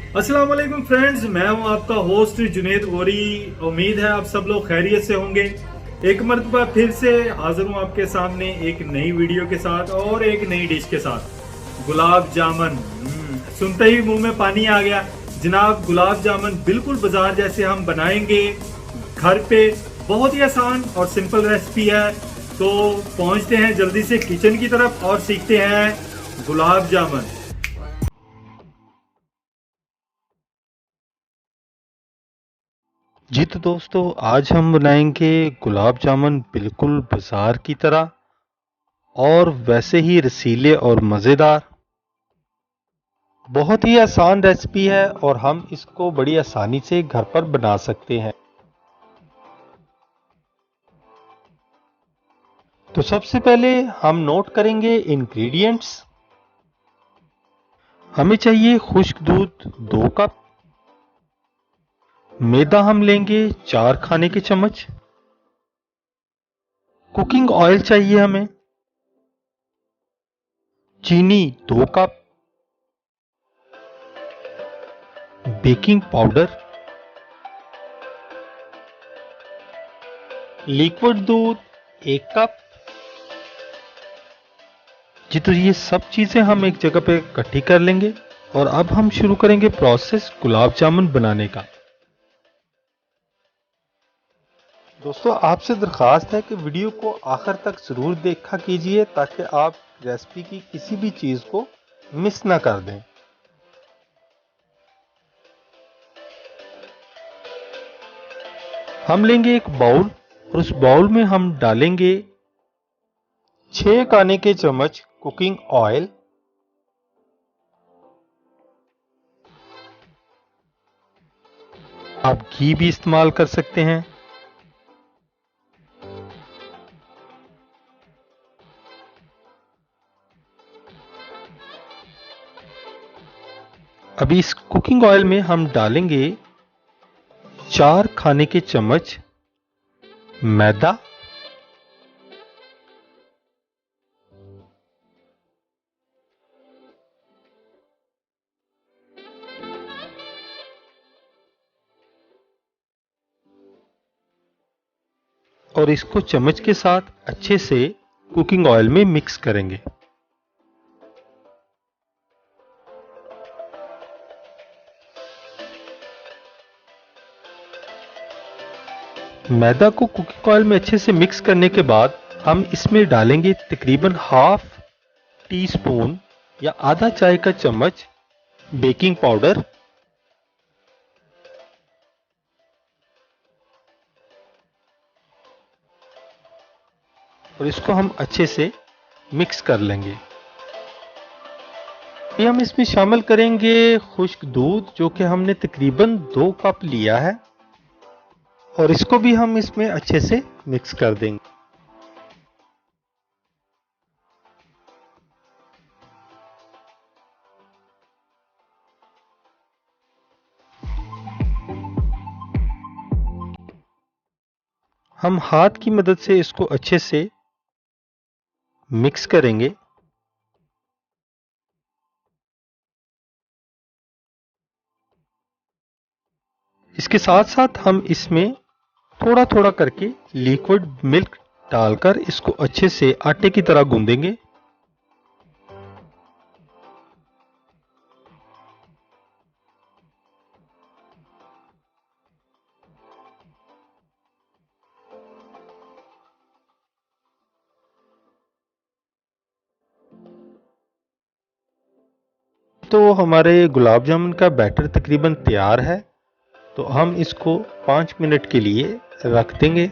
अस्सलाम वालेकुम फ्रेंड्स, मैं हूं आपका होस्ट जुनेद गोरी। उम्मीद है आप सब लोग खैरियत से होंगे। एक मरतबा फिर से हाजिर हूं आपके सामने एक नई वीडियो के साथ और एक नई डिश के साथ, गुलाब जामुन। सुनते ही मुंह में पानी आ गया जनाब। गुलाब जामुन बिल्कुल बाजार जैसे हम बनाएंगे घर पे। बहुत ही आसान और सिंपल रेसिपी है। तो पहुंचते हैं जल्दी से किचन की तरफ और सीखते हैं गुलाब जामुन। जी तो दोस्तों, आज हम बनाएंगे गुलाब जामुन बिल्कुल बाजार की तरह और वैसे ही रसीले और मज़ेदार। बहुत ही आसान रेसिपी है और हम इसको बड़ी आसानी से घर पर बना सकते हैं। तो सबसे पहले हम नोट करेंगे इंग्रेडिएंट्स। हमें चाहिए खुश्क दूध 2 कप। मैदा हम लेंगे 4 खाने के चम्मच। कुकिंग ऑयल चाहिए हमें। चीनी 2 कप। Baking powder. लिक्विड दूध 1 कप। जी तो ये सब चीज़ें हम एक जगह पे इकट्ठी कर लेंगे और अब हम शुरू करेंगे प्रोसेस गुलाब जामुन बनाने का। दोस्तों, आपसे दरख्वास्त है कि वीडियो को आखिर तक ज़रूर देखा कीजिए ताकि आप रेसिपी की किसी भी चीज़ को मिस ना कर दें। हम लेंगे एक बाउल और उस बाउल में हम डालेंगे 6 खाने के चम्मच कुकिंग ऑयल। आप घी भी इस्तेमाल कर सकते हैं। अभी इस कुकिंग ऑयल में हम डालेंगे 4 खाने के चम्मच मैदा। और इसको चम्मच के साथ अच्छे से कुकिंग ऑयल में मिक्स करेंगे। मैदा को कुकिंग ऑयल में अच्छे से मिक्स करने के बाद हम इसमें डालेंगे तकरीबन हाफ टी स्पून या आधा चाय का चम्मच बेकिंग पाउडर। और इसको हम अच्छे से मिक्स कर लेंगे। ये हम इसमें शामिल करेंगे खुश्क दूध जो कि हमने तकरीबन 2 कप लिया है और इसको भी हम इसमें अच्छे से मिक्स कर देंगे। हम हाथ की मदद से इसको अच्छे से मिक्स करेंगे। इसके साथ साथ हम इसमें थोड़ा थोड़ा करके लिक्विड मिल्क डालकर इसको अच्छे से आटे की तरह गूंदेंगे। तो हमारे गुलाब जामुन का बैटर तकरीबन तैयार है। तो हम इसको 5 मिनट के लिए रख देंगे।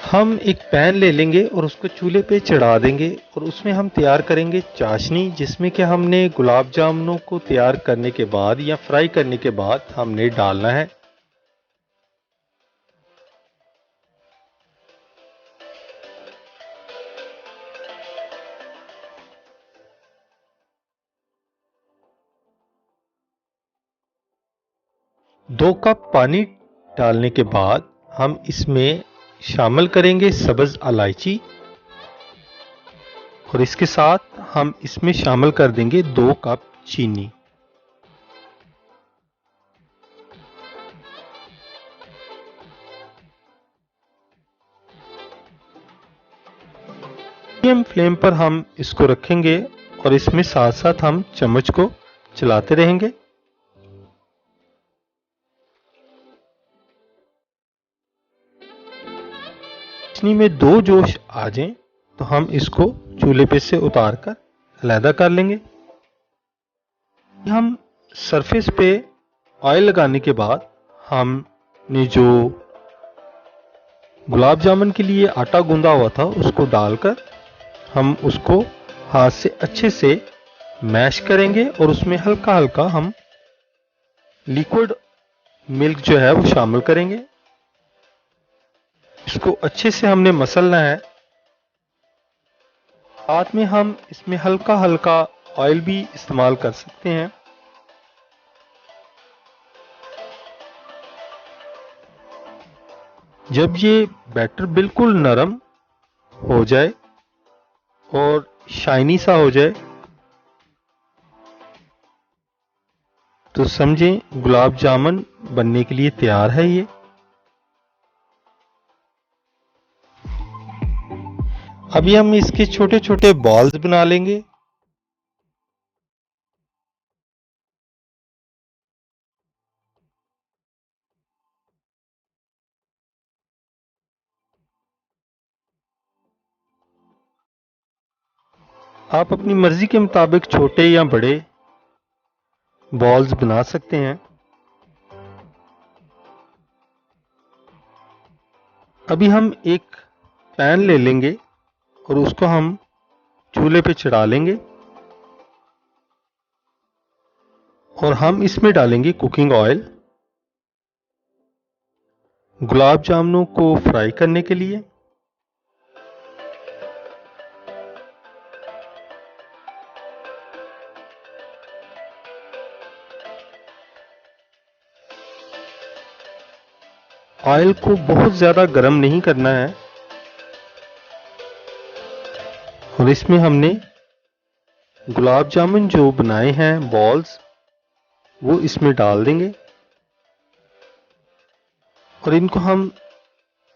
हम एक पैन ले लेंगे और उसको चूल्हे पे चढ़ा देंगे और उसमें हम तैयार करेंगे चाशनी, जिसमें कि हमने गुलाब जामुनों को तैयार करने के बाद या फ्राई करने के बाद हमने डालना है। दो कप पानी डालने के बाद हम इसमें शामिल करेंगे सब्ज इलायची और इसके साथ हम इसमें शामिल कर देंगे 2 कप चीनी। मीडियम फ्लेम पर हम इसको रखेंगे और इसमें साथ साथ हम चम्मच को चलाते रहेंगे। चाशनी में 2 जोश आ जाएं तो हम इसको चूल्हे पे से उतार कर अलहदा कर लेंगे। हम सरफेस पे ऑयल लगाने के बाद हमने जो गुलाब जामुन के लिए आटा गूंदा हुआ था उसको डालकर हम उसको हाथ से अच्छे से मैश करेंगे और उसमें हल्का हल्का हम लिक्विड मिल्क जो है वो शामिल करेंगे। इसको अच्छे से हमने मसलना है। साथ में हम इसमें हल्का हल्का ऑयल भी इस्तेमाल कर सकते हैं। जब ये बैटर बिल्कुल नरम हो जाए और शाइनी सा हो जाए तो समझें गुलाब जामुन बनने के लिए तैयार है। ये अभी हम इसके छोटे छोटे बॉल्स बना लेंगे। आप अपनी मर्जी के मुताबिक छोटे या बड़े बॉल्स बना सकते हैं। अभी हम एक पैन ले लेंगे और उसको हम चूल्हे पे चढ़ा लेंगे और हम इसमें डालेंगे कुकिंग ऑयल गुलाब जामुनों को फ्राई करने के लिए। ऑयल को बहुत ज्यादा गर्म नहीं करना है और इसमें हमने गुलाब जामुन जो बनाए हैं बॉल्स वो इसमें डाल देंगे और इनको हम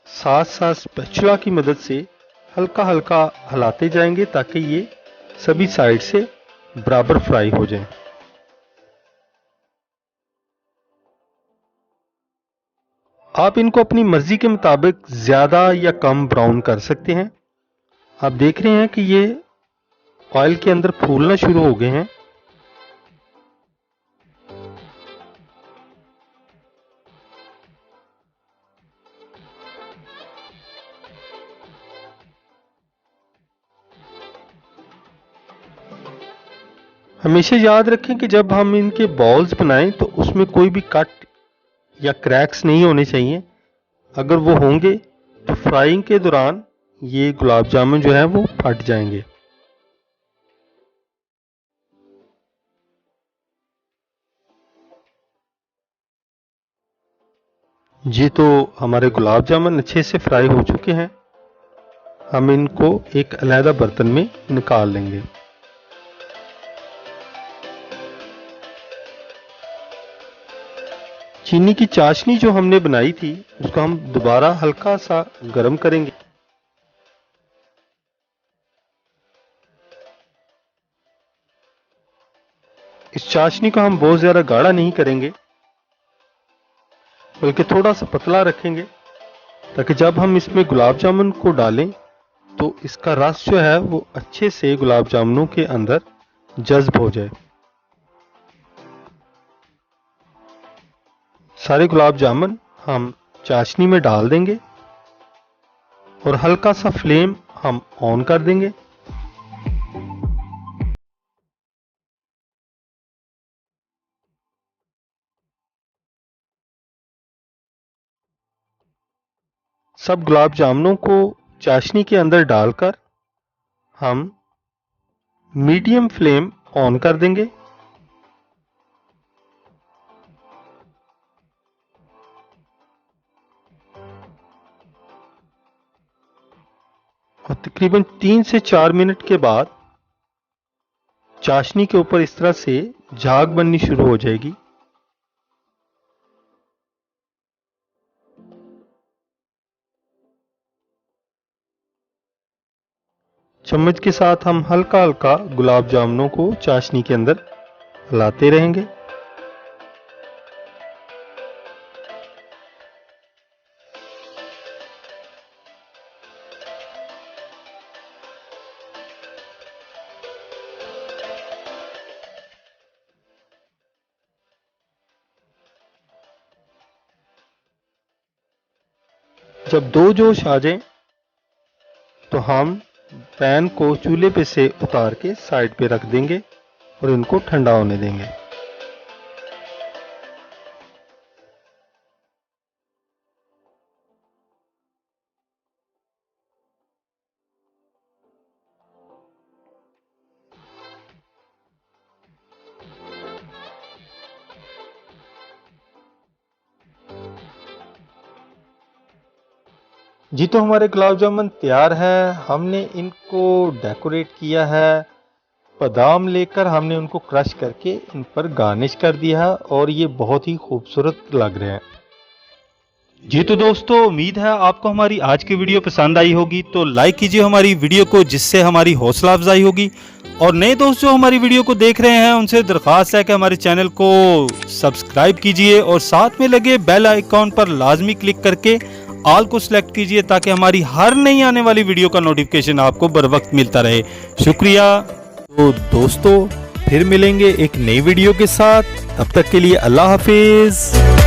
साथ साथ स्पैचुला की मदद से हल्का हल्का हिलाते जाएंगे ताकि ये सभी साइड से बराबर फ्राई हो जाए। आप इनको अपनी मर्जी के मुताबिक ज्यादा या कम ब्राउन कर सकते हैं। आप देख रहे हैं कि ये ऑयल के अंदर फूलना शुरू हो गए हैं। हमेशा याद रखें कि जब हम इनके बॉल्स बनाएं तो उसमें कोई भी कट या क्रैक्स नहीं होने चाहिए। अगर वो होंगे तो फ्राइंग के दौरान ये गुलाब जामुन जो है वो फट जाएंगे। जी तो हमारे गुलाब जामुन अच्छे से फ्राई हो चुके हैं। हम इनको एक अलग बर्तन में निकाल लेंगे। चीनी की चाशनी जो हमने बनाई थी उसको हम दोबारा हल्का सा गर्म करेंगे। इस चाशनी को हम बहुत ज्यादा गाढ़ा नहीं करेंगे बल्कि थोड़ा सा पतला रखेंगे ताकि जब हम इसमें गुलाब जामुन को डालें तो इसका रस जो है वो अच्छे से गुलाब जामुनों के अंदर जज्ब हो जाए। सारे गुलाब जामुन हम चाशनी में डाल देंगे और हल्का सा फ्लेम हम ऑन कर देंगे। सब गुलाब जामुनों को चाशनी के अंदर डालकर हम मीडियम फ्लेम ऑन कर देंगे। और तकरीबन 3 से 4 मिनट के बाद चाशनी के ऊपर इस तरह से झाग बननी शुरू हो जाएगी। चम्मच के साथ हम हल्का हल्का गुलाब जामुनों को चाशनी के अंदर हिलाते रहेंगे। जब 2 जोश आ जाएं तो हम पैन को चूल्हे पे से उतार के साइड पे रख देंगे और इनको ठंडा होने देंगे। जी तो हमारे गुलाब जामुन तैयार है। हमने इनको डेकोरेट किया है, बादाम लेकर हमने उनको क्रश करके इन पर गार्निश कर दिया है और ये बहुत ही खूबसूरत लग रहे हैं। जी तो दोस्तों, उम्मीद है आपको हमारी आज की वीडियो पसंद आई होगी, तो लाइक कीजिए हमारी वीडियो को, जिससे हमारी हौसला अफजाई होगी। और नए दोस्त जो हमारी वीडियो को देख रहे हैं उनसे दरख्वास्त है कि हमारे चैनल को सब्सक्राइब कीजिए और साथ में लगे बेल आइकॉन पर लाजमी क्लिक करके ऑल को सिलेक्ट कीजिए, ताकि हमारी हर नई आने वाली वीडियो का नोटिफिकेशन आपको बर वक्त मिलता रहे। शुक्रिया। तो दोस्तों, फिर मिलेंगे एक नई वीडियो के साथ, तब तक के लिए अल्लाह हाफिज।